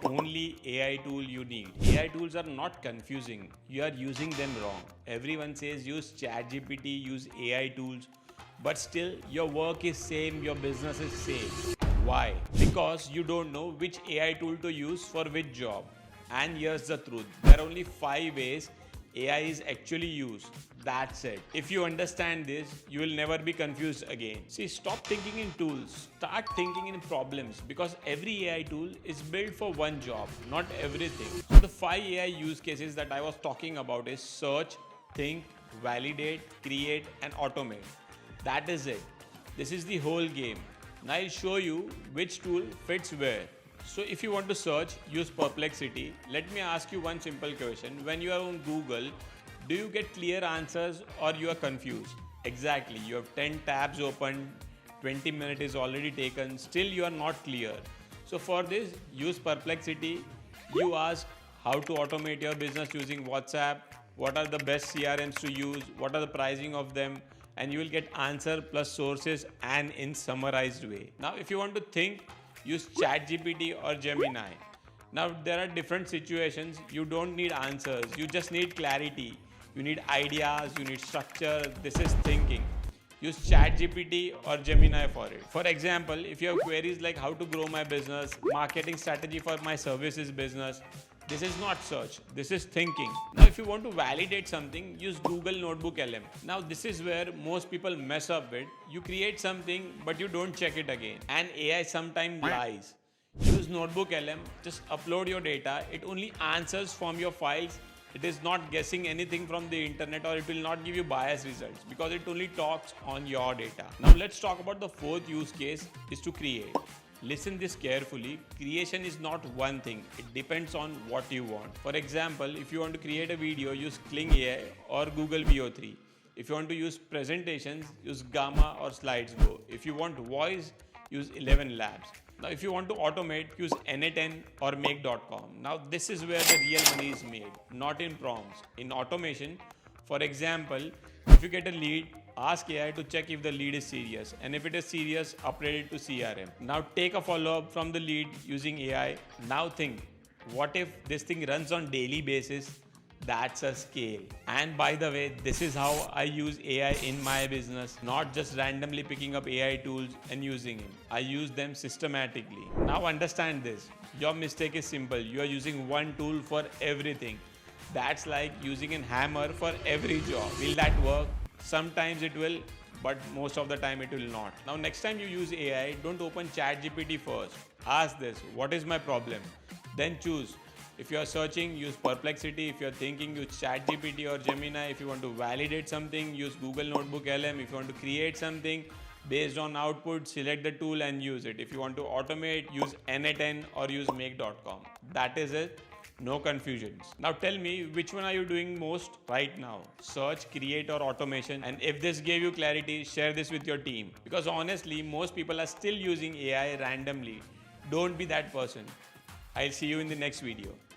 only AI tool you need. AI tools are not confusing. You are using them wrong. Everyone says use ChatGPT, use AI tools, but still your work is same, your business is same. Why? Because you don't know which AI tool to use for which job. And here's the truth. There are only 5 ways AI is actually used. That's it. If you understand this, you will never be confused again. See, stop thinking in tools, start thinking in problems because every AI tool is built for one job, not everything. So, the 5 AI use cases that I was talking about is search, think, validate, create, and automate. That is it. This is the whole game. Now I'll show you which tool fits where. So if you want to search, use Perplexity. Let me ask you one simple question. When you are on Google, do you get clear answers or you are confused? Exactly. You have 10 tabs open, 20 minutes is already taken, still you are not clear. So for this, use Perplexity. You ask how to automate your business using WhatsApp, what are the best CRMs to use, what are the pricing of them, and you will get answer plus sources and in summarized way. Now if you want to think, use ChatGPT or Gemini. Now there are different situations, you don't need answers, you just need clarity. You need ideas, you need structure, this is thinking. Use ChatGPT or Gemini for it. For example, if you have queries like how to grow my business, marketing strategy for my services business, this is not search, this is thinking. Now, if you want to validate something, use Google Notebook LM. Now, this is where most people mess up with. You create something, but you don't check it again. And AI sometimes lies. Use Notebook LM, just upload your data. It only answers from your files. It is not guessing anything from the internet or it will not give you biased results because it only talks on your data. Now let's talk about the fourth use case is to create. Listen this carefully. Creation is not one thing. It depends on what you want. For example, if you want to create a video, use Kling AI or Google VO3. If you want to use presentations, use Gamma or SlidesGo. If you want voice, use 11 Labs. Now, if you want to automate, use Na10 or Make.com. Now, this is where the real money is made, not in prompts. In automation, for example, if you get a lead, ask AI to check if the lead is serious. And if it is serious, upgrade it to CRM. Now, take a follow-up from the lead using AI. Now think, what if this thing runs on daily basis? That's a scale. And by the way, this is how I use AI in my business, not just randomly picking up AI tools and using them. I use them systematically. Now understand this. Your mistake is simple. You are using one tool for everything. That's like using a hammer for every job. Will that work? Sometimes it will, but most of the time it will not. Now next time you use AI, don't open ChatGPT first. Ask this, what is my problem? Then choose. If you are searching, use Perplexity. If you are thinking, use ChatGPT or Gemini. If you want to validate something, use Google Notebook LM. If you want to create something based on output, select the tool and use it. If you want to automate, use Na10 or use Make.com. That is it. No confusions. Now tell me, which one are you doing most right now? Search, create or automation. And if this gave you clarity, share this with your team. Because honestly, most people are still using AI randomly. Don't be that person. I'll see you in the next video.